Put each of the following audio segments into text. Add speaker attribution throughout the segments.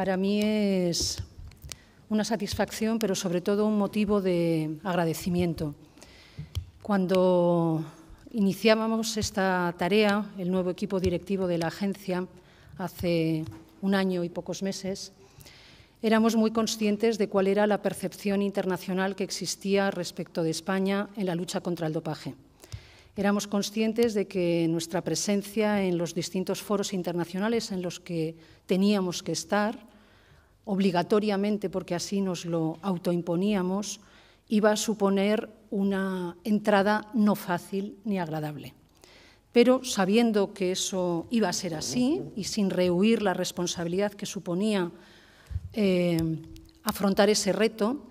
Speaker 1: Para mí es una satisfacción, pero sobre todo un motivo de agradecimiento. Cuando iniciábamos esta tarea, el nuevo equipo directivo de la agencia, hace un año y pocos meses, éramos muy conscientes de cuál era la percepción internacional que existía respecto de España en la lucha contra el dopaje. Éramos conscientes de que nuestra presencia en los distintos foros internacionales en los que teníamos que estar, obligatoriamente, porque así nos lo autoimponíamos, iba a suponer una entrada no fácil ni agradable. Pero sabiendo que eso iba a ser así y sin rehuir la responsabilidad que suponía afrontar ese reto,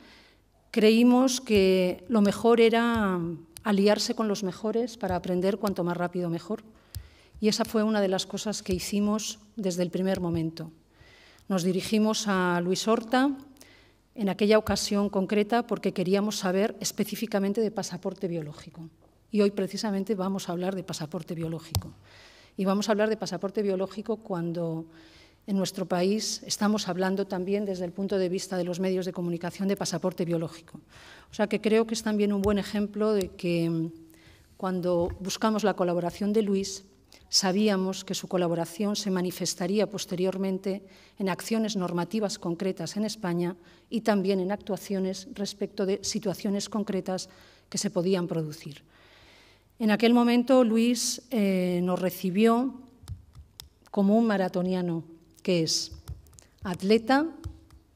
Speaker 1: creímos que lo mejor era aliarse con los mejores para aprender cuanto más rápido mejor. Y esa fue una de las cosas que hicimos desde el primer momento. Nos dirigimos a Luis Horta en aquella ocasión concreta porque queríamos saber específicamente de pasaporte biológico. Y hoy precisamente vamos a hablar de pasaporte biológico. Y vamos a hablar de pasaporte biológico cuando en nuestro país estamos hablando también desde el punto de vista de los medios de comunicación de pasaporte biológico. O sea que creo que es también un buen ejemplo de que cuando buscamos la colaboración de Luis, sabíamos que su colaboración se manifestaría posteriormente en acciones normativas concretas en España y también en actuaciones respecto de situaciones concretas que se podían producir. En aquel momento Luis nos recibió como un maratoniano, que es atleta,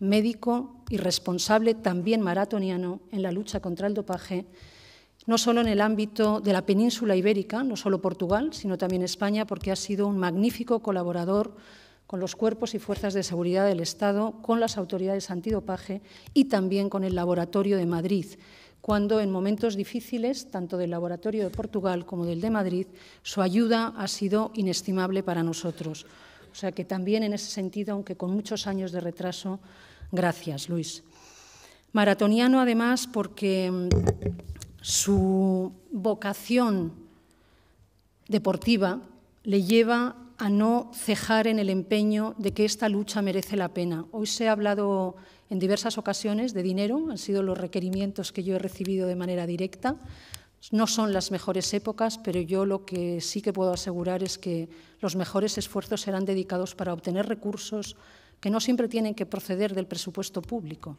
Speaker 1: médico y responsable también maratoniano en la lucha contra el dopaje, no solo en el ámbito de la península ibérica, no solo Portugal, sino también España, porque ha sido un magnífico colaborador con los cuerpos y fuerzas de seguridad del Estado, con las autoridades antidopaje y también con el Laboratorio de Madrid, cuando en momentos difíciles, tanto del Laboratorio de Portugal como del de Madrid, su ayuda ha sido inestimable para nosotros. O sea que también en ese sentido, aunque con muchos años de retraso, gracias, Luis. Maratoniano, además, porque su vocación deportiva le lleva a no cejar en el empeño de que esta lucha merece la pena. Hoy se ha hablado en diversas ocasiones de dinero, han sido los requerimientos que yo he recibido de manera directa. No son las mejores épocas, pero yo lo que sí que puedo asegurar es que los mejores esfuerzos serán dedicados para obtener recursos que no siempre tienen que proceder del presupuesto público,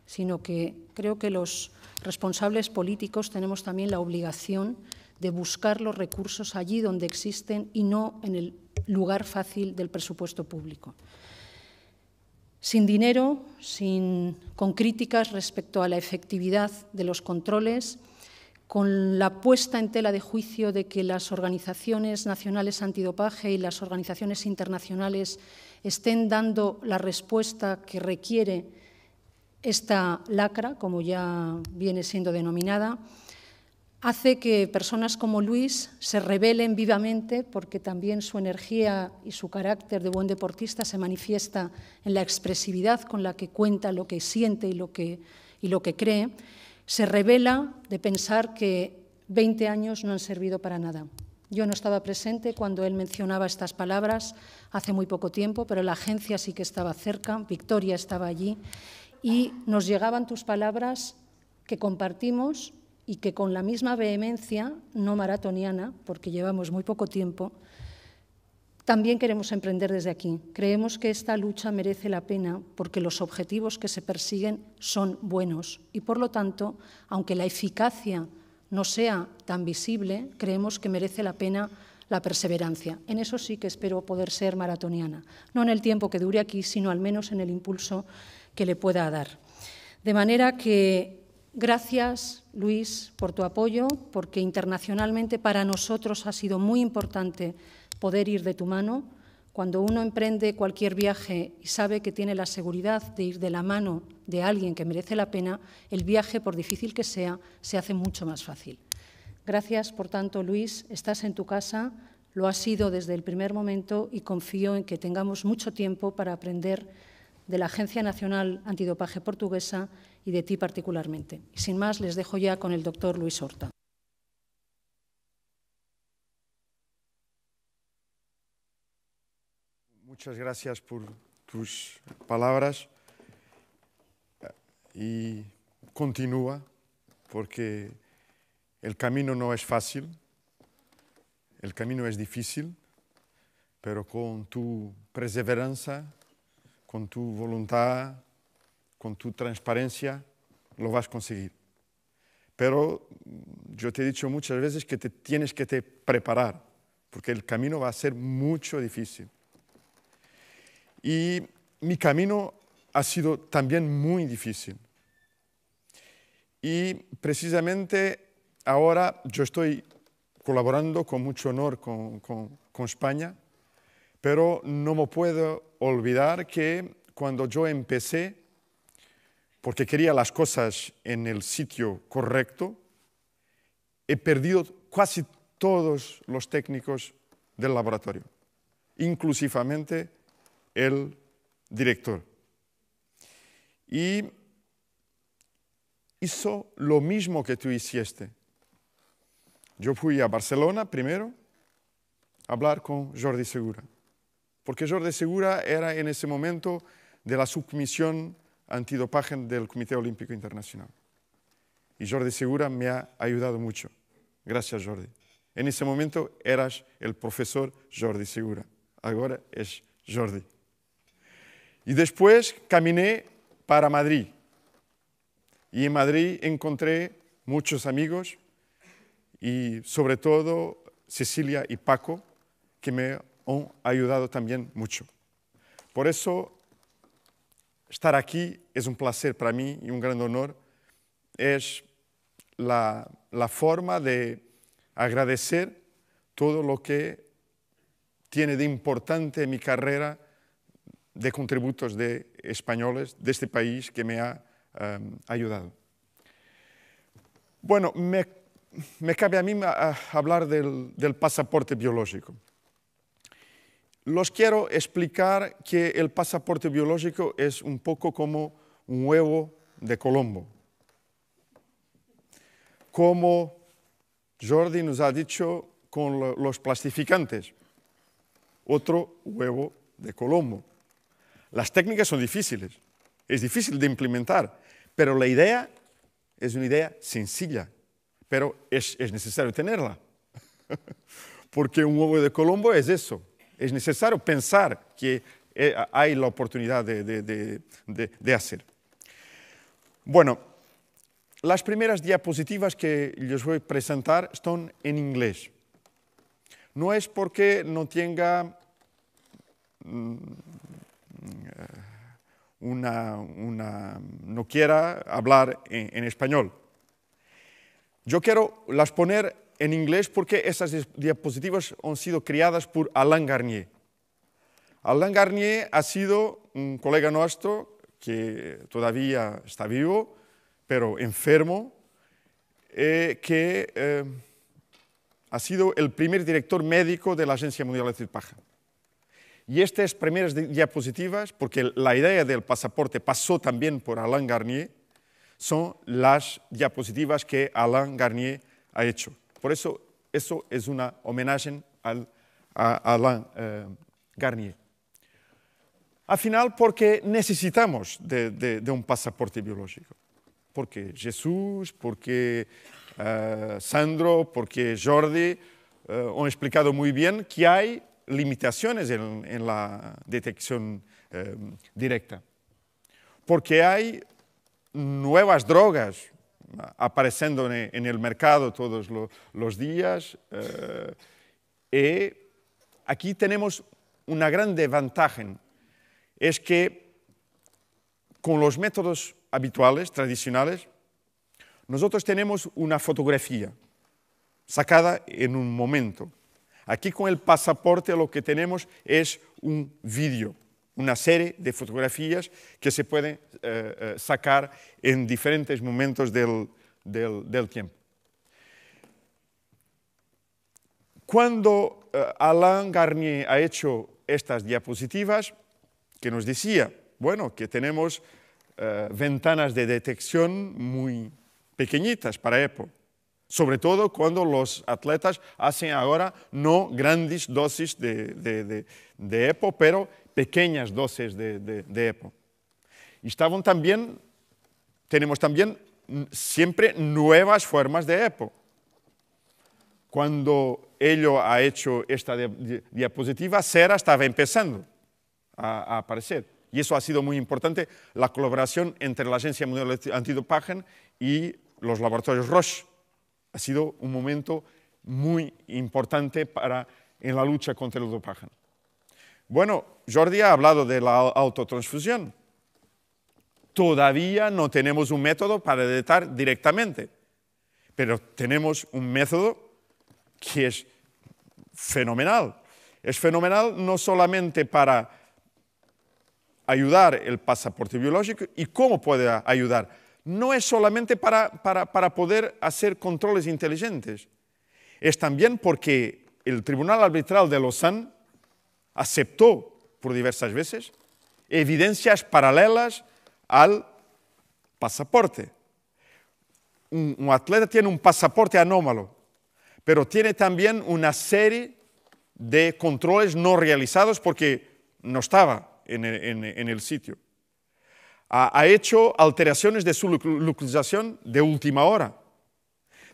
Speaker 1: sino que creo que los responsables políticos tenemos también la obligación de buscar los recursos allí donde existen y no en el lugar fácil del presupuesto público. Sin dinero, con críticas respecto a la efectividad de los controles, con la puesta en tela de juicio de que las organizaciones nacionales antidopaje y las organizaciones internacionales estén dando la respuesta que requiere esta lacra, como ya viene siendo denominada, hace que personas como Luis se rebelen vivamente porque también su energía y su carácter de buen deportista se manifiesta en la expresividad con la que cuenta lo que siente y lo que cree. Se rebela de pensar que 20 años no han servido para nada. Yo no estaba presente cuando él mencionaba estas palabras hace muy poco tiempo, pero la agencia sí que estaba cerca, Victoria estaba allí, y nos llegaban tus palabras que compartimos y que con la misma vehemencia, no maratoniana, porque llevamos muy poco tiempo, también queremos emprender desde aquí. Creemos que esta lucha merece la pena porque los objetivos que se persiguen son buenos y, por lo tanto, aunque la eficacia no sea tan visible, creemos que merece la pena la perseverancia. En eso sí que espero poder ser maratoniana, no en el tiempo que dure aquí, sino al menos en el impulso que le pueda dar. De manera que gracias, Luis, por tu apoyo, porque internacionalmente para nosotros ha sido muy importante poder ir de tu mano. Cuando uno emprende cualquier viaje y sabe que tiene la seguridad de ir de la mano de alguien que merece la pena, el viaje, por difícil que sea, se hace mucho más fácil. Gracias, por tanto, Luis, estás en tu casa, lo has sido desde el primer momento y confío en que tengamos mucho tiempo para aprender de la Agencia Nacional Antidopaje Portuguesa y de ti particularmente. Y sin más, les dejo ya con el doctor Luis Horta.
Speaker 2: Muchas gracias por tus palabras y continúa, porque el camino no es fácil, el camino es difícil, pero con tu perseverancia, con tu voluntad, con tu transparencia, lo vas a conseguir. Pero yo te he dicho muchas veces que te tienes que preparar, porque el camino va a ser mucho difícil. Y mi camino ha sido también muy difícil. Y precisamente ahora yo estoy colaborando con mucho honor con España, pero no me puedo olvidar que cuando yo empecé, porque quería las cosas en el sitio correcto, he perdido casi todos los técnicos del laboratorio, inclusivamente el director. Y hizo lo mismo que tú hiciste. Yo fui a Barcelona primero a hablar con Jordi Segura, porque Jordi Segura era en ese momento de la subcomisión antidopaje del Comité Olímpico Internacional. Y Jordi Segura me ha ayudado mucho. Gracias, Jordi. En ese momento eras el profesor Jordi Segura. Ahora es Jordi. Y después caminé para Madrid. Y en Madrid encontré muchos amigos y sobre todo Cecilia y Paco, que me han ayudado también mucho. Por eso estar aquí es un placer para mí y un gran honor. Es la forma de agradecer todo lo que tiene de importante en mi carrera de contributos de españoles de este país que me ha ayudado. Bueno, me cabe a mí hablar del pasaporte biológico. Los quiero explicar que el pasaporte biológico es un poco como un huevo de Colombo. Como Jordi nos ha dicho con los plastificantes, otro huevo de Colombo. Las técnicas son difíciles, es difícil de implementar, pero la idea es una idea sencilla, pero es necesario tenerla. Porque un huevo de Colombo es eso. Es necesario pensar que hay la oportunidad de hacer. Bueno, las primeras diapositivas que les voy a presentar están en inglés. No es porque no tenga no quiera hablar en español. Yo quiero las poner en inglés porque esas diapositivas han sido creadas por Alain Garnier. Alain Garnier ha sido un colega nuestro que todavía está vivo, pero enfermo, que ha sido el primer director médico de la Agencia Mundial Antidopaje. Y estas primeras diapositivas, porque la idea del pasaporte pasó también por Alain Garnier, son las diapositivas que Alain Garnier ha hecho. Por eso, eso es una homenaje a Alain Garnier. Al final, porque necesitamos de un pasaporte biológico. Porque Jesús, porque Sandro, porque Jordi han explicado muy bien que hay limitaciones en la detección directa. Porque hay nuevas drogas apareciendo en el mercado todos los días. Y aquí tenemos una gran ventaja, es que con los métodos habituales, tradicionales, nosotros tenemos una fotografía sacada en un momento. Aquí con el pasaporte lo que tenemos es un vídeo, una serie de fotografías que se pueden sacar en diferentes momentos del tiempo. Cuando Alain Garnier ha hecho estas diapositivas, que nos decía, bueno, que tenemos ventanas de detección muy pequeñitas para EPO, sobre todo cuando los atletas hacen ahora no grandes dosis de EPO, pero pequeñas dosis de EPO. Y tenemos también siempre nuevas formas de EPO. Cuando Elio ha hecho esta diapositiva, Cera estaba empezando a aparecer. Y eso ha sido muy importante, la colaboración entre la Agencia Mundial Antidopaje y los laboratorios Roche. Ha sido un momento muy importante en la lucha contra el dopaje. Bueno, Jordi ha hablado de la autotransfusión. Todavía no tenemos un método para detectar directamente, pero tenemos un método que es fenomenal. Es fenomenal no solamente para ayudar el pasaporte biológico. ¿Y cómo puede ayudar? No es solamente para poder hacer controles inteligentes. Es también porque el Tribunal Arbitral de Lausanne aceptó por diversas veces evidencias paralelas al pasaporte. Un atleta tiene un pasaporte anómalo, pero tiene también una serie de controles no realizados porque no estaba en el sitio. Ha hecho alteraciones de su localización de última hora.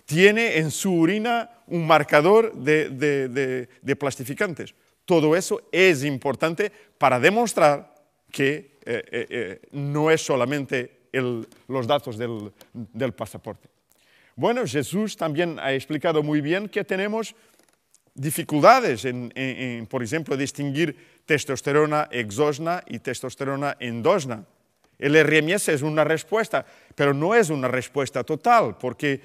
Speaker 2: Tiene en su orina un marcador de plastificantes. Todo eso es importante para demostrar que no es solamente los datos del pasaporte. Bueno, Jesús también ha explicado muy bien que tenemos dificultades en, por ejemplo, distinguir testosterona exógena y testosterona endógena. El RMS es una respuesta, pero no es una respuesta total, porque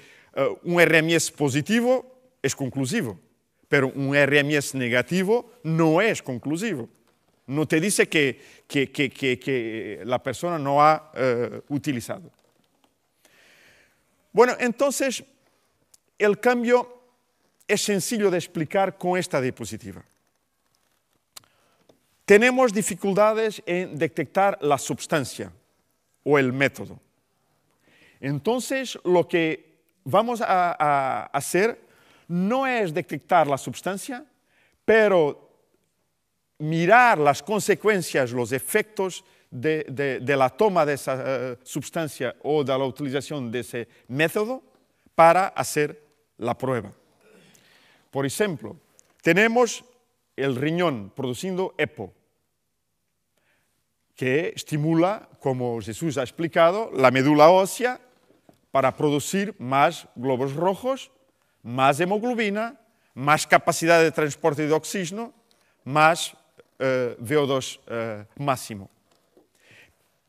Speaker 2: un RMS positivo es conclusivo, pero un RMS negativo no es conclusivo. No te dice que la persona no ha utilizado. Bueno, entonces, el cambio es sencillo de explicar con esta diapositiva. Tenemos dificultades en detectar la sustancia o el método. Entonces, lo que vamos a hacer no es detectar la sustancia, pero mirar las consecuencias, los efectos de la toma de esa sustancia o de la utilización de ese método para hacer la prueba. Por ejemplo, tenemos el riñón produciendo EPO, que estimula, como Jesús ha explicado, la médula ósea para producir más glóbulos rojos, más hemoglobina, más capacidad de transporte de oxígeno, más VO2 máximo.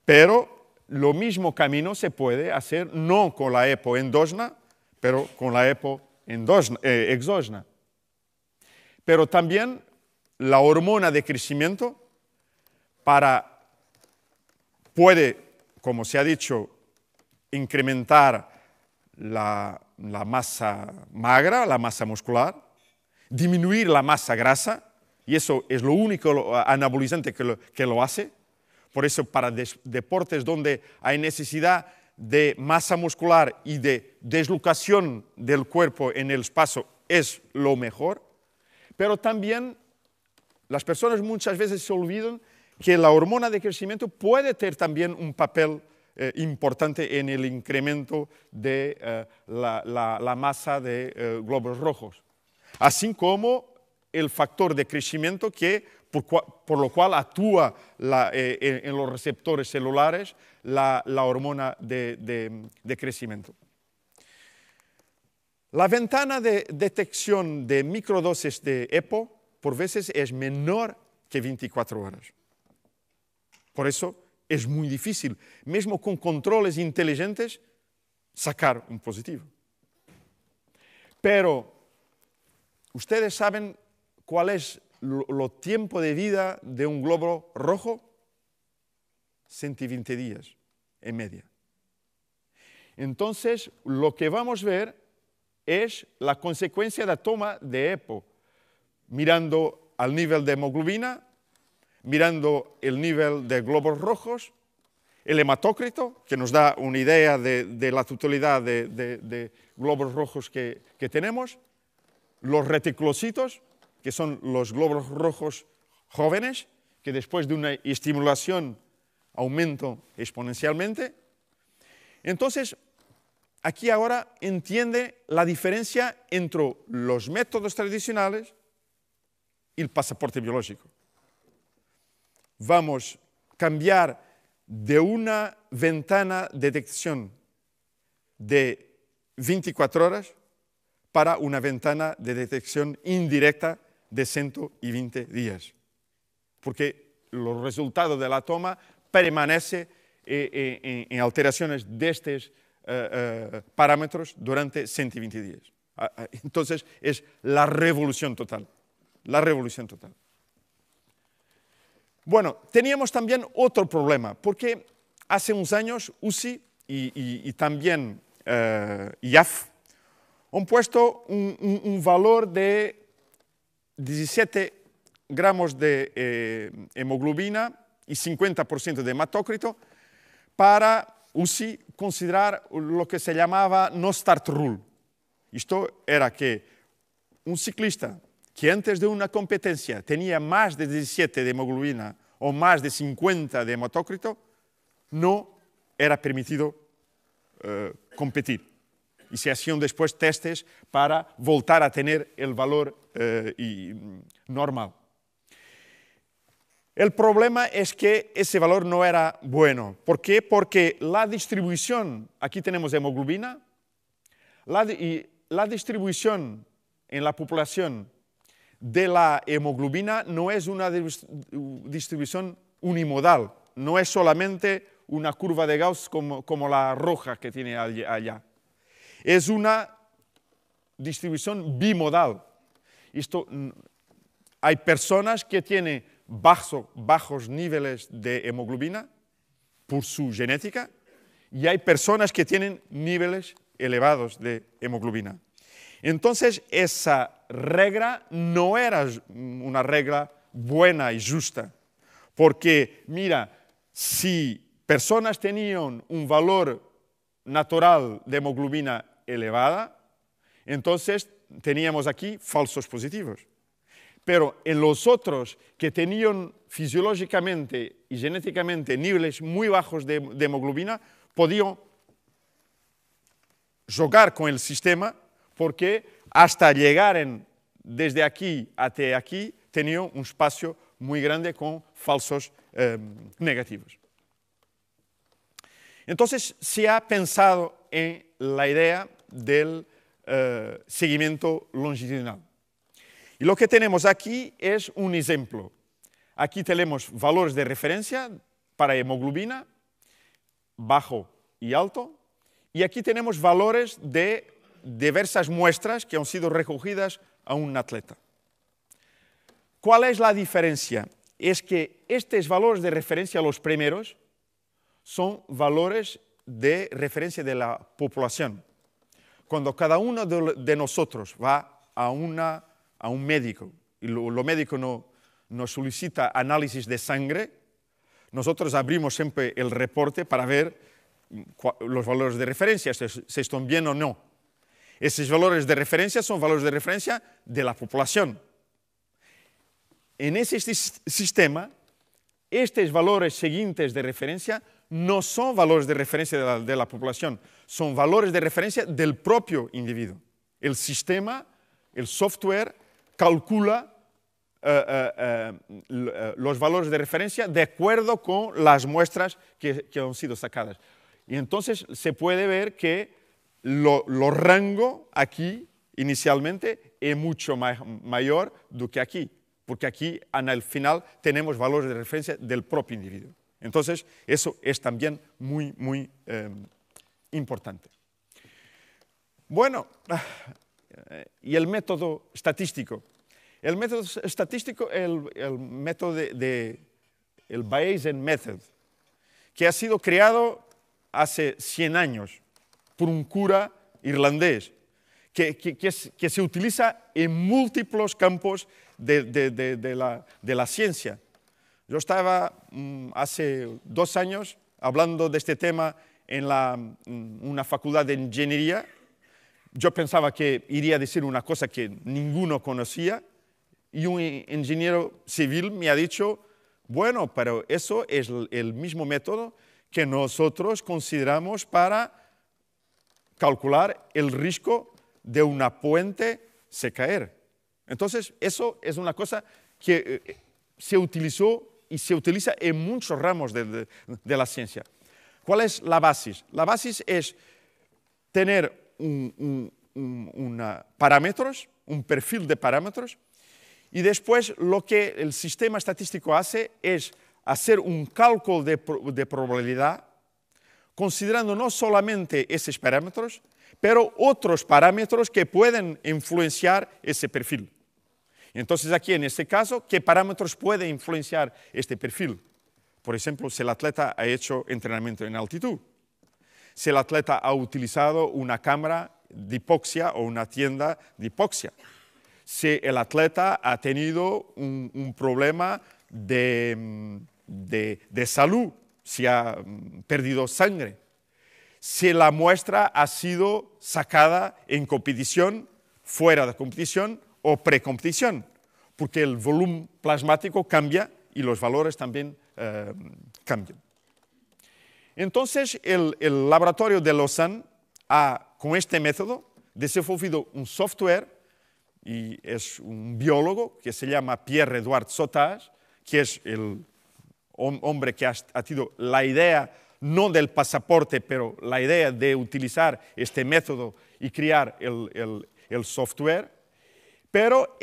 Speaker 2: Pero lo mismo camino se puede hacer no con la EPO endógena, pero con la EPO exógena. Pero también la hormona de crecimiento puede, como se ha dicho, incrementar la masa magra, la masa muscular, disminuir la masa grasa, y eso es lo único anabolizante que lo hace. Por eso, para deportes donde hay necesidad de masa muscular y de deslocación del cuerpo en el espacio, es lo mejor. Pero también las personas muchas veces se olvidan que la hormona de crecimiento puede tener también un papel importante en el incremento de la masa de glóbulos rojos, así como el factor de crecimiento por lo cual actúa en los receptores celulares la hormona de crecimiento. La ventana de detección de microdosis de EPO por veces es menor que 24 horas. Por eso es muy difícil, mismo con controles inteligentes, sacar un positivo. Pero, ¿ustedes saben cuál es el tiempo de vida de un glóbulo rojo? 120 días en media. Entonces, lo que vamos a ver es la consecuencia de la toma de EPO, mirando al nivel de hemoglobina, mirando el nivel de glóbulos rojos, el hematócrito, que nos da una idea de la totalidad de glóbulos rojos que tenemos, los reticulocitos, que son los glóbulos rojos jóvenes, que después de una estimulación aumento exponencialmente. Entonces, aquí ahora entiende la diferencia entre los métodos tradicionales y el pasaporte biológico. Vamos a cambiar de una ventana de detección de 24 horas para una ventana de detección indirecta de 120 días. Porque los resultados de la toma permanecen en alteraciones de estos parámetros durante 120 días. Entonces, es la revolución total. La revolución total. Bueno, teníamos también otro problema, porque hace unos años UCI y también IAF han puesto un valor de 17 gramos de hemoglobina y 50% de hematócrito para UCI considerar lo que se llamaba no start rule. Esto era que un ciclista que antes de una competencia tenía más de 17 de hemoglobina o más de 50 de hematócrito, no era permitido competir. Y se hacían después testes para voltar a tener el valor normal. El problema es que ese valor no era bueno. ¿Por qué? Porque la distribución, aquí tenemos hemoglobina, la distribución en la población de la hemoglobina no es una distribución unimodal, no es solamente una curva de Gauss como la roja que tiene allá. Es una distribución bimodal. Hay personas que tienen bajos niveles de hemoglobina por su genética y hay personas que tienen niveles elevados de hemoglobina. Entonces, esa regla no era una regla buena y justa, porque, mira, si personas tenían un valor natural de hemoglobina elevada, entonces teníamos aquí falsos positivos. Pero en los otros que tenían fisiológicamente y genéticamente niveles muy bajos de hemoglobina, podían jugar con el sistema porque hasta llegar desde aquí hasta aquí tenían un espacio muy grande con falsos negativos. Entonces se ha pensado en la idea del seguimiento longitudinal. Y lo que tenemos aquí es un ejemplo. Aquí tenemos valores de referencia para hemoglobina, bajo y alto, y aquí tenemos valores de diversas muestras que han sido recogidas a un atleta. ¿Cuál es la diferencia? Es que estos valores de referencia, los primeros, son valores de referencia de la población. Cuando cada uno de nosotros va a un médico y lo médico nos solicita análisis de sangre, nosotros abrimos siempre el reporte para ver los valores de referencia, si están bien o no. Esos valores de referencia son valores de referencia de la población. En ese sistema, estos valores siguientes de referencia no son valores de referencia de la población, son valores de referencia del propio individuo. El sistema, el software, calcula los valores de referencia de acuerdo con las muestras que han sido sacadas. Y entonces se puede ver que lo rango aquí inicialmente es mucho mayor do que aquí, porque aquí al final tenemos valores de referencia del propio individuo. Entonces eso es también muy importante. Bueno, y el método estadístico. El método estadístico, el método el Bayesian Method, que ha sido creado hace 100 años por un cura irlandés, que se utiliza en múltiples campos de la ciencia. Yo estaba hace 2 años hablando de este tema en una facultad de ingeniería. Yo pensaba que iría a decir una cosa que ninguno conocía y un ingeniero civil me ha dicho, Bueno, pero eso es el mismo método que nosotros consideramos para calcular el riesgo de una puente se caer. Entonces, eso es una cosa que se utilizó y se utiliza en muchos ramos de la ciencia. ¿Cuál es la base? La base es tener parámetros, un perfil de parámetros, y después lo que el sistema estadístico hace es hacer un cálculo de probabilidad, considerando no solamente esos parámetros, pero otros parámetros que pueden influenciar ese perfil. Entonces aquí, en este caso, ¿qué parámetros pueden influenciar este perfil? Por ejemplo, si el atleta ha hecho entrenamiento en altitud, si el atleta ha utilizado una cámara de hipoxia o una tienda de hipoxia, si el atleta ha tenido un problema de salud, si ha perdido sangre, si la muestra ha sido sacada en competición, fuera de competición o precompetición, porque el volumen plasmático cambia y los valores también cambian. Entonces, el laboratorio de Lausanne ha, con este método, desenvolvido un software, y es un biólogo que se llama Pierre-Edouard Sotage, que es el hombre que ha tenido la idea, no del pasaporte, pero la idea de utilizar este método y crear el software. Pero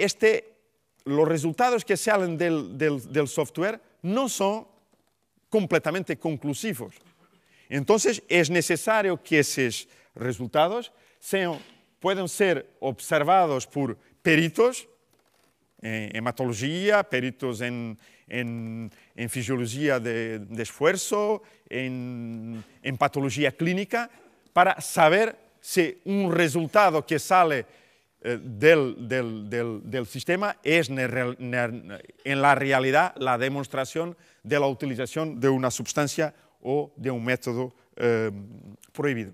Speaker 2: los resultados que salen del software no son completamente conclusivos. Entonces, es necesario que esos resultados puedan ser observados por peritos en hematología, peritos en fisiología de esfuerzo, en patología clínica, para saber si un resultado que sale del sistema es en la realidad la demostración de la utilización de una sustancia o de un método prohibido.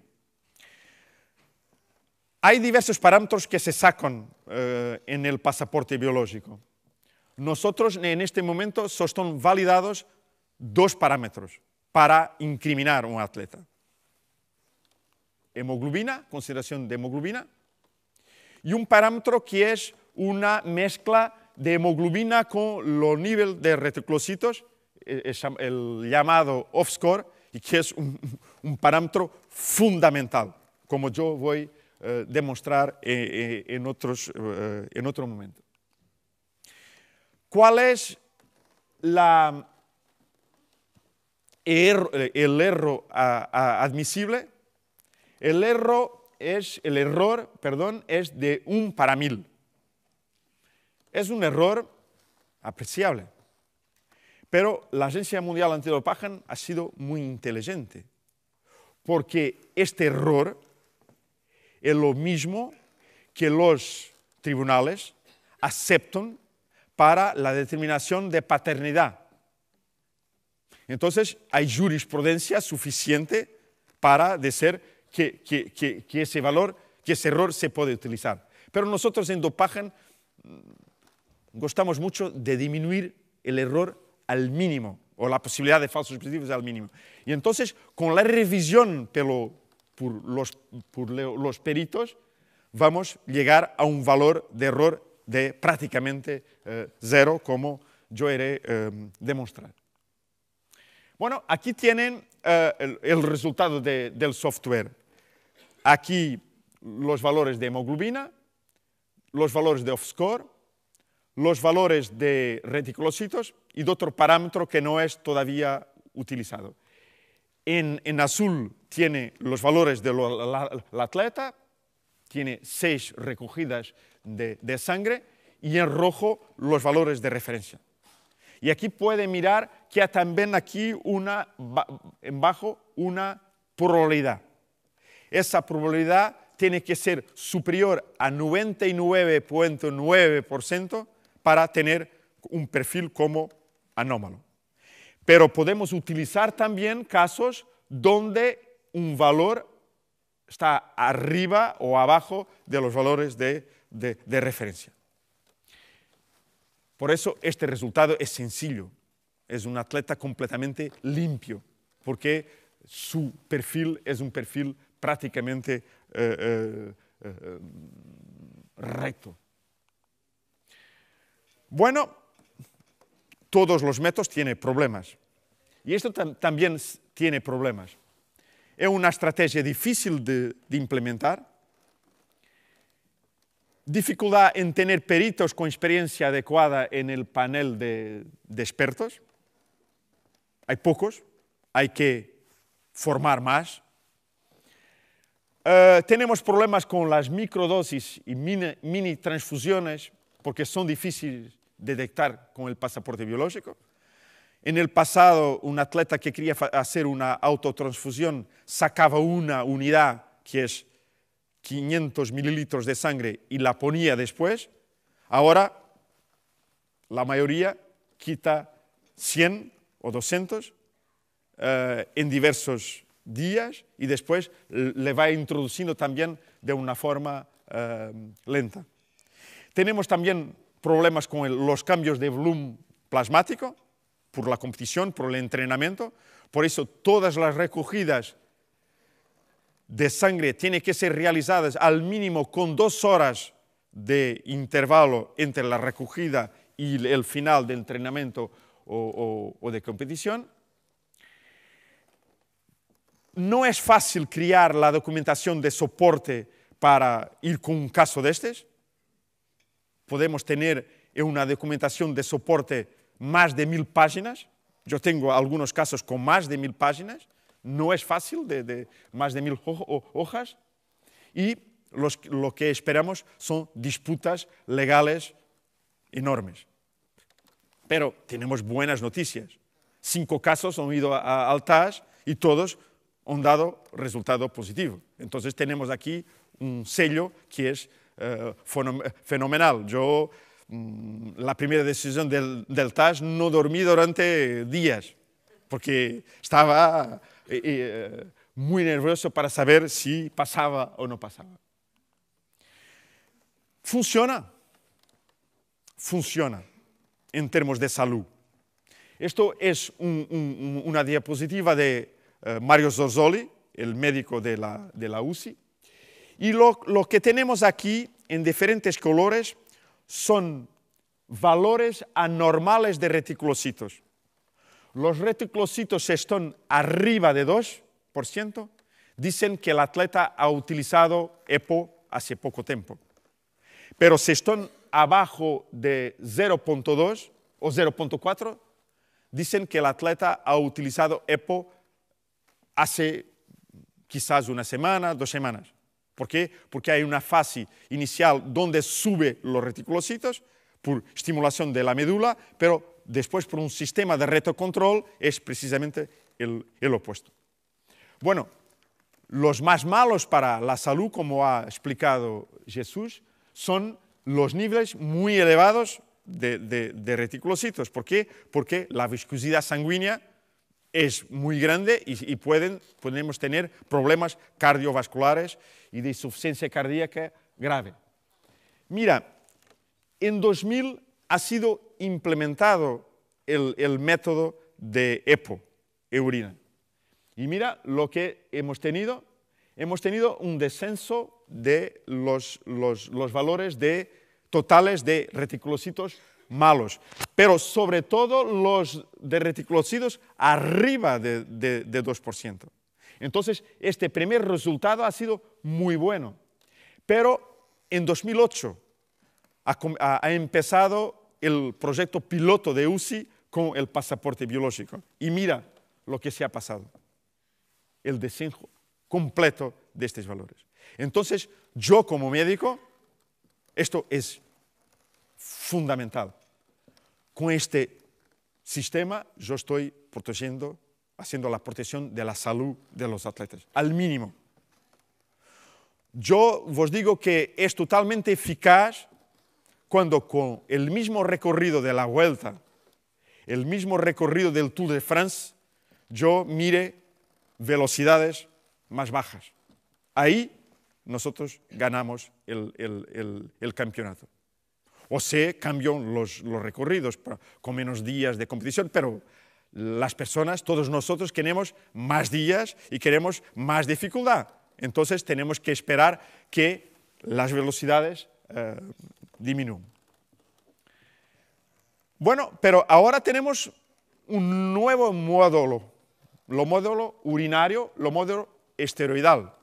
Speaker 2: Hay diversos parámetros que se sacan en el pasaporte biológico. Nosotros en este momento solo están validados 2 parámetros para incriminar a un atleta. Hemoglobina, consideración de hemoglobina, y un parámetro que es una mezcla de hemoglobina con los niveles de reticulocitos, el llamado off-score, y que es un parámetro fundamental, como yo voy a demostrar en otro momento. ¿Cuál es el error admisible? El error es de 1 para 1000. Es un error apreciable. Pero la Agencia Mundial Antidopaje ha sido muy inteligente, porque este error es lo mismo que los tribunales aceptan para la determinación de paternidad. Entonces, hay jurisprudencia suficiente para decir que ese valor, que ese error se puede utilizar. Pero nosotros en dopaje gustamos mucho de disminuir el error al mínimo, o la posibilidad de falsos positivos al mínimo. Y entonces, con la revisión por los peritos, vamos a llegar a un valor de error de prácticamente 0, como yo iré demostrar. Bueno, aquí tienen el resultado del software. Aquí los valores de hemoglobina, los valores de off-score, los valores de reticulocitos y de otro parámetro que no es todavía utilizado. En azul tiene los valores del atleta, tiene 6 recogidas de sangre, y en rojo los valores de referencia. Y aquí puede mirar que hay también aquí en bajo una probabilidad. Esa probabilidad tiene que ser superior a 99.9% para tener un perfil como anómalo. Pero podemos utilizar también casos donde un valor está arriba o abajo de los valores de referencia. Por eso este resultado es sencillo. es un atleta completamente limpio, porque su perfil es un perfil prácticamente recto. Bueno, todos los métodos tienen problemas. Y esto también tiene problemas. Es una estrategia difícil de implementar. Dificultad en tener peritos con experiencia adecuada en el panel de expertos. Hay pocos, hay que formar más. Tenemos problemas con las microdosis y mini transfusiones porque son difíciles de detectar con el pasaporte biológico. En el pasado, un atleta que quería hacer una autotransfusión sacaba una unidad que es 500 mililitros de sangre y la ponía después. Ahora, la mayoría quita 100 o 200 en diversos días y después le va introduciendo también de una forma lenta. Tenemos también problemas con los cambios de volumen plasmático por la competición, por el entrenamiento. Por eso todas las recogidas de sangre tienen que ser realizadas al mínimo con 2 horas de intervalo entre la recogida y el final del entrenamiento o de competición. No es fácil crear la documentación de soporte para ir con un caso de estos. Podemos tener una documentación de soporte más de 1000 páginas. Yo tengo algunos casos con más de 1000 páginas. No es fácil, de más de 1000 hojas. Y lo que esperamos son disputas legales enormes. Pero tenemos buenas noticias. 5 casos han ido al TAS y todos han dado resultado positivo. Entonces tenemos aquí un sello que es fenomenal. Yo, la primera decisión del TAS, no dormí durante días, porque estaba muy nervioso para saber si pasaba o no pasaba. Funciona en términos de salud. Esto es una diapositiva de Mario Zorzoli, el médico de la UCI. Y lo que tenemos aquí en diferentes colores son valores anormales de reticulocitos. Los reticulocitos están arriba de 2%, dicen que el atleta ha utilizado EPO hace poco tiempo. Pero si están abajo de 0.2 o 0.4, dicen que el atleta ha utilizado EPO hace quizás una semana, 2 semanas. ¿Por qué? Porque hay una fase inicial donde sube los reticulocitos por estimulación de la médula, pero después por un sistema de retrocontrol es precisamente el opuesto. Bueno, los más malos para la salud, como ha explicado Jesús, son los niveles muy elevados de reticulocitos. ¿Por qué? Porque la viscosidad sanguínea es muy grande y podemos tener problemas cardiovasculares y de insuficiencia cardíaca grave. Mira, en 2000 ha sido implementado el método de EPO, urina. Y mira lo que hemos tenido. Hemos tenido un descenso de los valores totales de reticulocitos malos, pero sobre todo los de reticulocitos arriba de 2%. Entonces, este primer resultado ha sido muy bueno. Pero en 2008 ha empezado el proyecto piloto de UCI con el pasaporte biológico. Y mira lo que se ha pasado. El descenso completo de estos valores. Entonces, yo como médico, esto es fundamental. Con este sistema yo estoy protegiendo, haciendo la protección de la salud de los atletas, al mínimo. Yo os digo que es totalmente eficaz cuando con el mismo recorrido de la Vuelta, el mismo recorrido del Tour de France, yo mire velocidades más bajas. Ahí nosotros ganamos el campeonato. O se cambian los recorridos con menos días de competición, pero las personas, todos nosotros queremos más días y queremos más dificultad. Entonces tenemos que esperar que las velocidades disminuyan. Bueno, pero ahora tenemos un nuevo módulo, el módulo urinario, el módulo esteroidal.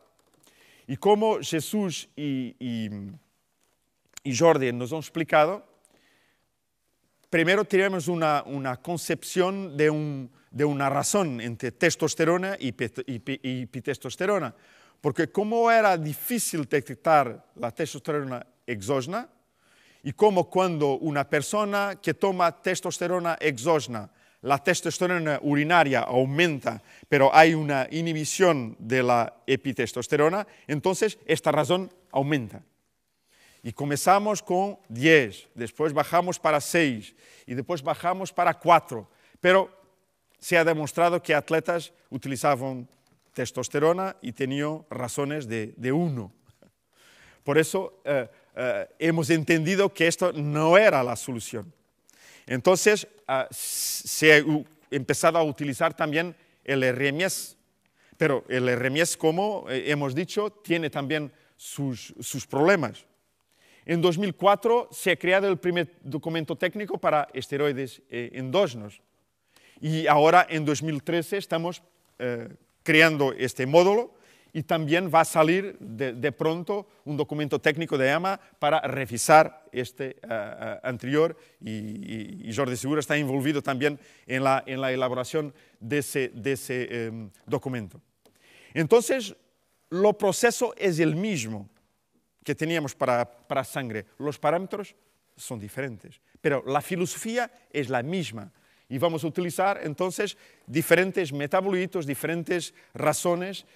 Speaker 2: Y como Jesús y Jordi nos han explicado, primero tenemos una concepción de una razón entre testosterona y pitestosterona. Porque como era difícil detectar la testosterona exógena, y como cuando una persona que toma testosterona exógena, la testosterona urinaria aumenta, pero hay una inhibición de la epitestosterona, entonces esta razón aumenta. Y comenzamos con 10, después bajamos para 6 y después bajamos para 4. Pero se ha demostrado que atletas utilizaban testosterona y tenían razones de 1. Por eso hemos entendido que esto no era la solución. Entonces se ha empezado a utilizar también el RMS. Pero el RMS, como hemos dicho, tiene también sus problemas. En 2004 se ha creado el primer documento técnico para esteroides endógenos. Y ahora, en 2013, estamos creando este módulo y también va a salir de pronto un documento técnico de EMA para revisar este anterior y Jordi Segura está involucrado también en la elaboración de ese documento. Entonces, el proceso es el mismo que teníamos para sangre. Los parámetros son diferentes, pero la filosofía es la misma. Y vamos a utilizar entonces diferentes metabolitos, diferentes razones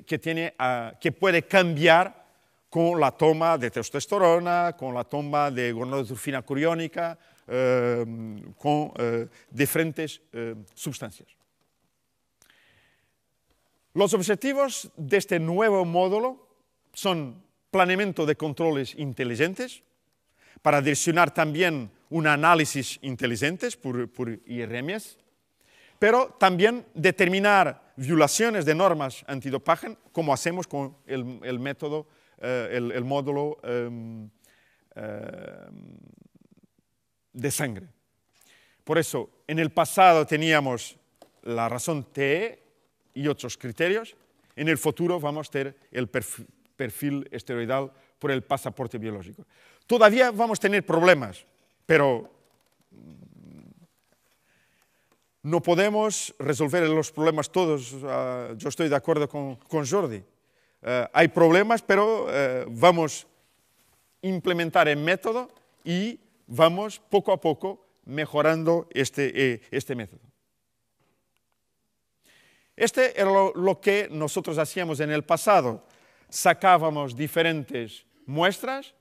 Speaker 2: que puede cambiar con la toma de testosterona, con la toma de gonadotropina coriónica, con diferentes sustancias. Los objetivos de este nuevo módulo son planeamiento de controles inteligentes, para direccionar también un análisis inteligentes por IRMs, pero también determinar violaciones de normas antidopaje, como hacemos con el método, el módulo de sangre. Por eso, en el pasado teníamos la razón TE y otros criterios. En el futuro vamos a tener el perfil esteroidal por el pasaporte biológico. Todavía vamos a tener problemas, pero no podemos resolver los problemas todos. Yo estoy de acuerdo con Jordi. Hay problemas, pero vamos a implementar el método y vamos poco a poco mejorando este método. Este era lo que nosotros hacíamos en el pasado. Sacábamos diferentes muestras,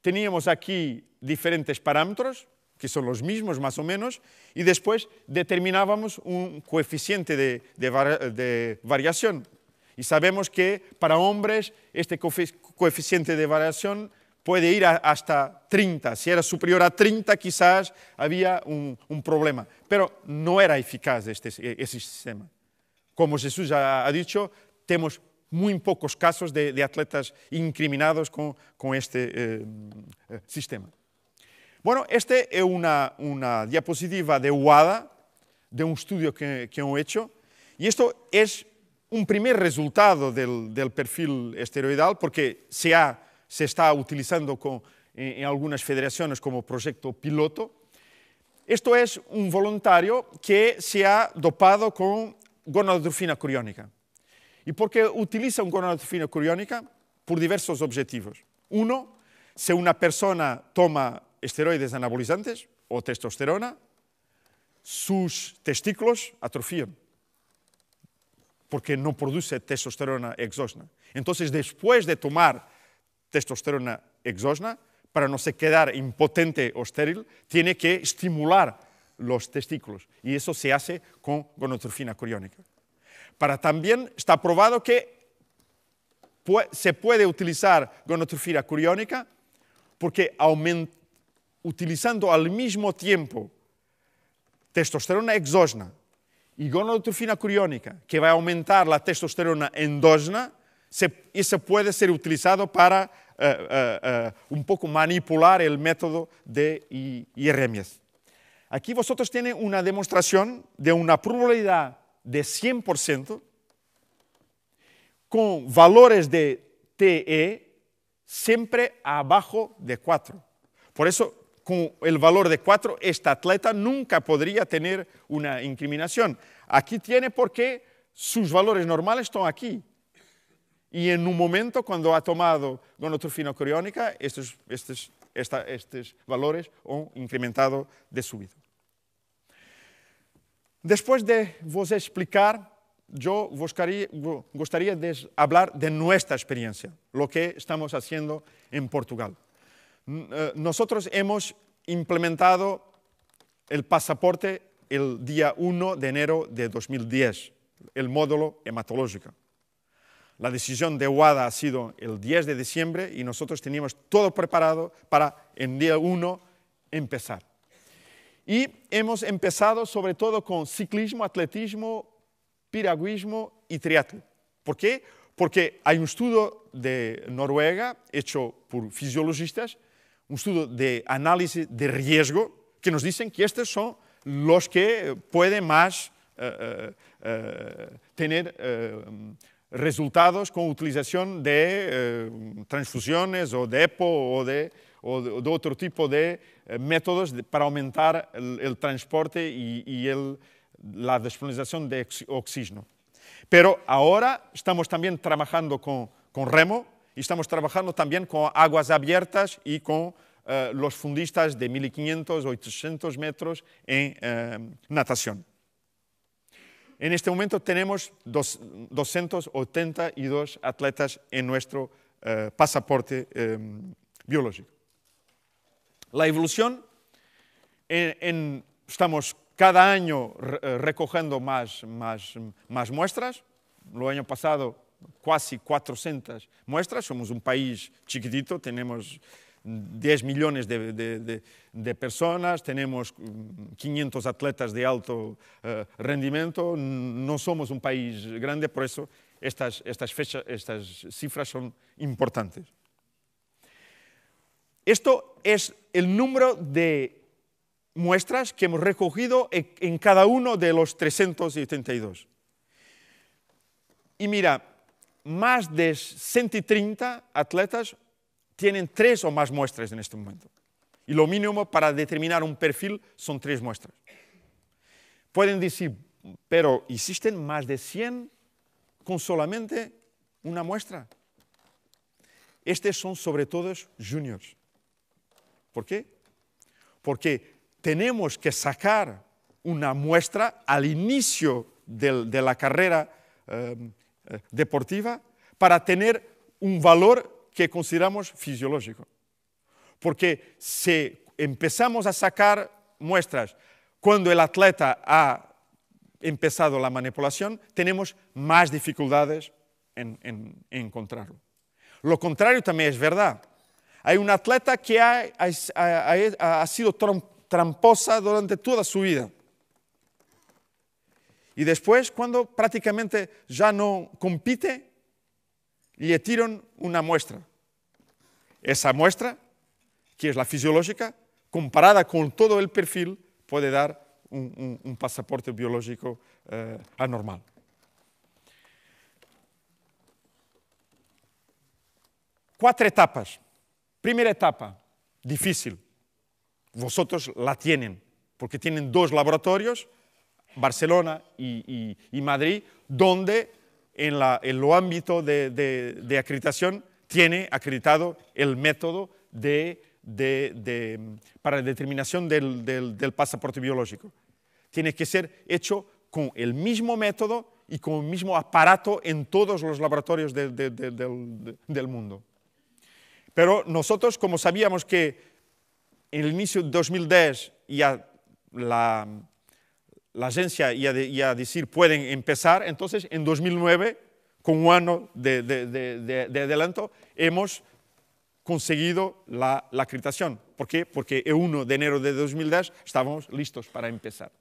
Speaker 2: teníamos aquí diferentes parámetros, que son los mismos más o menos, y después determinábamos un coeficiente de variación. Y sabemos que para hombres este coeficiente de variación puede ir hasta 30. Si era superior a 30 quizás había un problema, pero no era eficaz ese sistema. Como Jesús ha dicho, tenemos muy pocos casos de atletas incriminados con este sistema. Bueno, esta es una diapositiva de WADA, de un estudio que han hecho, y esto es un primer resultado del perfil esteroidal, porque se está utilizando en algunas federaciones como proyecto piloto. Esto es un voluntario que se ha dopado con gonadotropina coriónica. ¿Y por qué utiliza un gonadotropina coriónica? Por diversos objetivos. Uno, si una persona toma esteroides anabolizantes o testosterona, sus testículos atrofían, porque no produce testosterona exógena. Entonces, después de tomar testosterona exógena, para no se quedar impotente o estéril, tiene que estimular los testículos. Y eso se hace con gonadotropina coriónica. También está probado que se puede utilizar gonadotropina coriónica porque utilizando al mismo tiempo testosterona exógena y gonadotrofina coriónica, que va a aumentar la testosterona endógena, eso puede ser utilizado para un poco manipular el método de IRMS. Aquí vosotros tienen una demostración de una probabilidad de 100% con valores de TE siempre abajo de 4. Por eso, con el valor de 4, esta atleta nunca podría tener una incriminación. Aquí tiene porque sus valores normales están aquí. Y en un momento, cuando ha tomado gonadotrofina coriónica, estos valores han incrementado de súbito. Después de vos explicar, yo gustaría de hablar de nuestra experiencia, lo que estamos haciendo en Portugal. Nosotros hemos implementado el pasaporte el día 1 de enero de 2010, el módulo hematológico. La decisión de WADA ha sido el 10 de diciembre y nosotros teníamos todo preparado para el día 1 empezar. Y hemos empezado sobre todo con ciclismo, atletismo, piragüismo y triatlo. ¿Por qué? Porque hay un estudio de Noruega hecho por fisiologistas, un estudio de análisis de riesgo, que nos dicen que estos son los que pueden más tener resultados con utilización de transfusiones o de EPO o de otro tipo de métodos para aumentar el transporte y la disponibilización de oxígeno. Pero ahora estamos también trabajando con remo y estamos trabajando también con aguas abiertas y con los fundistas de 1500 o 800 metros en natación. En este momento tenemos 282 atletas en nuestro pasaporte biológico. La evolución, estamos cada año recogiendo más muestras. El año pasado casi 400 muestras. Somos un país chiquitito, tenemos 10 millones de personas, tenemos 500 atletas de alto rendimiento. No somos un país grande, por eso estas cifras son importantes. Esto es el número de muestras que hemos recogido en cada uno de los 372. Y mira, más de 130 atletas tienen 3 o más muestras en este momento. Y lo mínimo para determinar un perfil son 3 muestras. Pueden decir, pero ¿existen más de 100 con solamente una muestra? Estos son sobre todo juniors. ¿Por qué? Porque tenemos que sacar una muestra al inicio de la carrera deportiva para tener un valor que consideramos fisiológico. Porque si empezamos a sacar muestras cuando el atleta ha empezado la manipulación, tenemos más dificultades en encontrarlo. Lo contrario también es verdad. Hay un atleta que ha sido tramposa durante toda su vida. Y después, cuando prácticamente ya no compite, le tiran una muestra. Esa muestra, que es la fisiológica, comparada con todo el perfil, puede dar un pasaporte biológico anormal. Cuatro etapas. Primera etapa, difícil. Vosotros la tienen, porque tienen 2 laboratorios, Barcelona y Madrid, donde en lo ámbito de acreditación tiene acreditado el método para determinación del pasaporte biológico. Tiene que ser hecho con el mismo método y con el mismo aparato en todos los laboratorios del mundo. Pero nosotros, como sabíamos que en el inicio de 2010 ya la agencia iba a decir pueden empezar, entonces en 2009, con un año de adelanto, hemos conseguido la acreditación. ¿Por qué? Porque el 1 de enero de 2010 estábamos listos para empezar.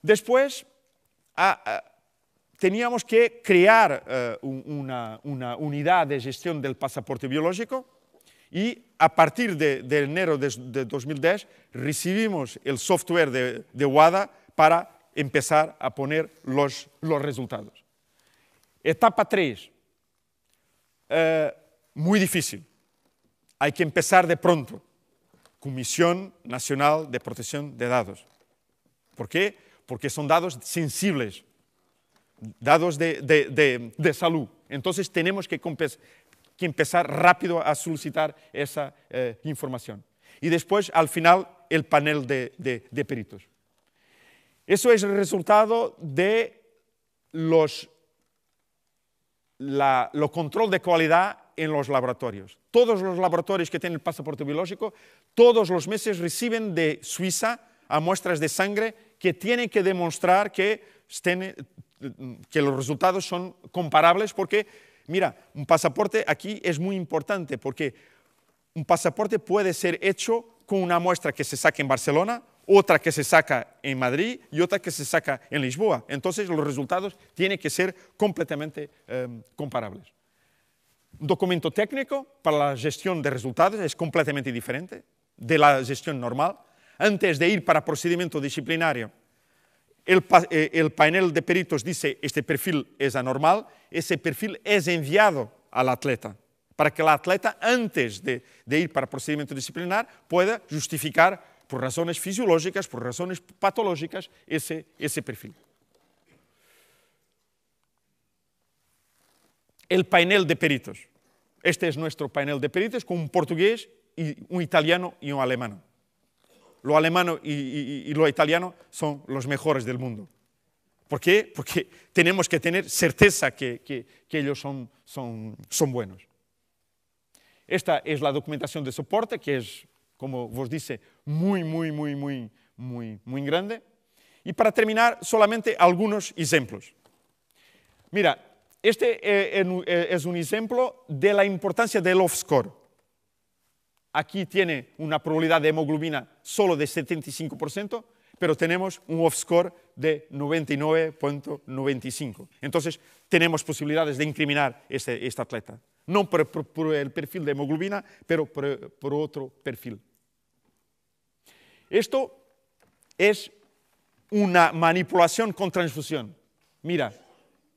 Speaker 2: Después teníamos que crear una unidad de gestión del pasaporte biológico y a partir de enero de 2010 recibimos el software de WADA para empezar a poner los resultados. Etapa 3, muy difícil. Hay que empezar de pronto. Comisión Nacional de Protección de Datos. ¿Por qué? Porque son datos sensibles, datos de salud. Entonces tenemos que empezar rápido a solicitar esa información. Y después, al final, el panel de peritos. Eso es el resultado de los control de calidad en los laboratorios. Todos los laboratorios que tienen el pasaporte biológico, todos los meses reciben de Suiza a muestras de sangre que tienen que demostrar que los resultados son comparables, porque, mira, un pasaporte aquí es muy importante, porque un pasaporte puede ser hecho con una muestra que se saca en Barcelona, otra que se saca en Madrid y otra que se saca en Lisboa. Entonces los resultados tienen que ser completamente comparables. Un documento técnico para la gestión de resultados es completamente diferente de la gestión normal. Antes de ir para procedimiento disciplinario, el panel de peritos dice este perfil es anormal, ese perfil es enviado al atleta para que el atleta, antes de ir para procedimiento disciplinar, pueda justificar por razones fisiológicas, por razones patológicas, ese perfil. El panel de peritos. Este es nuestro panel de peritos con un portugués, un italiano y un alemán. Lo alemán y lo italiano son los mejores del mundo. ¿Por qué? Porque tenemos que tener certeza que ellos son buenos. Esta es la documentación de soporte, que es, como vos dice, muy grande. Y para terminar, solamente algunos ejemplos. Mira, este es un ejemplo de la importancia del off-score. Aquí tiene una probabilidad de hemoglobina solo de 75%, pero tenemos un off-score de 99.95. Entonces, tenemos posibilidades de incriminar este atleta. No por el perfil de hemoglobina, pero por otro perfil. Esto es una manipulación con transfusión. Mira,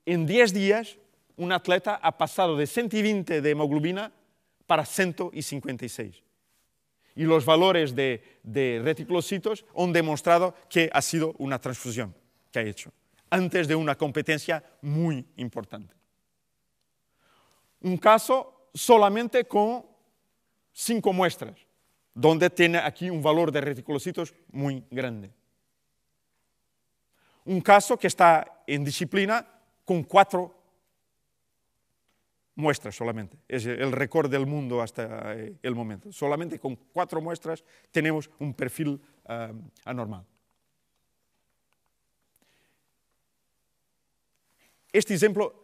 Speaker 2: en 10 días un atleta ha pasado de 120 de hemoglobina para 156. Y los valores de reticulocitos han demostrado que ha sido una transfusión que ha hecho, antes de una competencia muy importante. Un caso solamente con 5 muestras, donde tiene aquí un valor de reticulocitos muy grande. Un caso que está en disciplina con 4 muestras solamente. Es el récord del mundo hasta el momento. Solamente con 4 muestras tenemos un perfil anormal. Este ejemplo,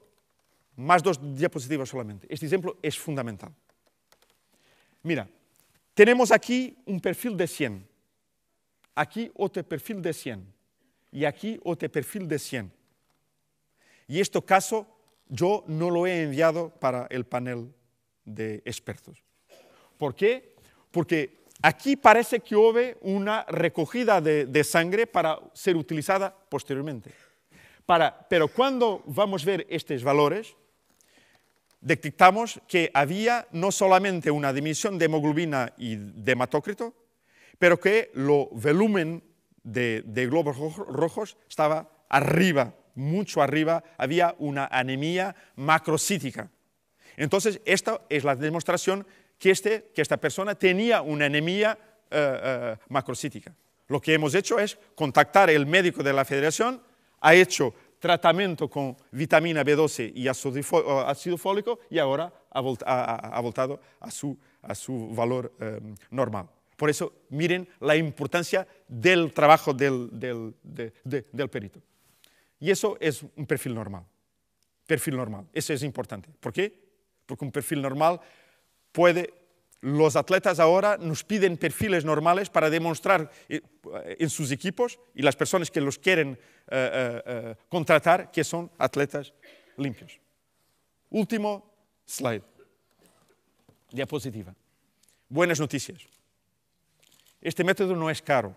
Speaker 2: más 2 diapositivas solamente. Este ejemplo es fundamental. Mira, tenemos aquí un perfil de 100. Aquí otro perfil de 100. Y aquí otro perfil de 100. Y este caso yo no lo he enviado para el panel de expertos. ¿Por qué? Porque aquí parece que hubo una recogida de sangre para ser utilizada posteriormente. Pero cuando vamos a ver estos valores, detectamos que había no solamente una disminución de hemoglobina y de hematócrito, pero que el volumen de glóbulos rojos estaba arriba, mucho arriba, había una anemia macrocítica. Entonces, esta es la demostración que esta persona tenía una anemia macrocítica. Lo que hemos hecho es contactar al médico de la federación, ha hecho tratamiento con vitamina B12 y ácido fólico y ahora ha voltado a su valor normal. Por eso, miren la importancia del trabajo del perito. Y eso es un perfil normal. Perfil normal. Eso es importante. ¿Por qué? Porque un perfil normal puede los atletas ahora nos piden perfiles normales para demostrar en sus equipos y las personas que los quieren contratar que son atletas limpios. Último slide. Diapositiva. Buenas noticias. Este método no es caro.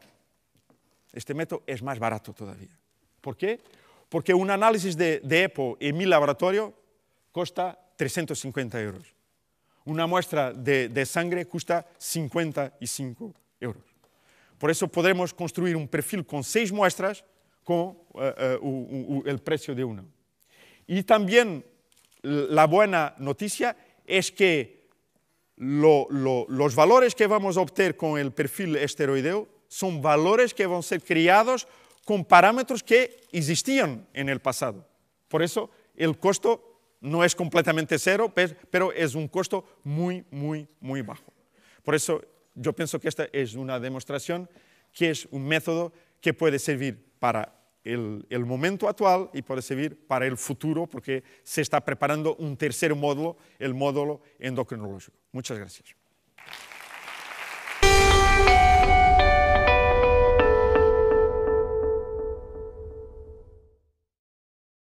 Speaker 2: Este método es más barato todavía. ¿Por qué? Porque un análisis de EPO en mi laboratorio cuesta 350 euros. Una muestra de sangre cuesta 55 euros. Por eso podremos construir un perfil con 6 muestras con el precio de una. Y también la buena noticia es que los valores que vamos a obtener con el perfil esteroideo son valores que van a ser creados con parámetros que existían en el pasado. Por eso el costo no es completamente cero, pero es un costo muy, muy, muy bajo. Por eso yo pienso que esta es una demostración que es un método que puede servir para el momento actual y puede servir para el futuro, porque se está preparando un tercer módulo, el módulo endocrinológico. Muchas gracias.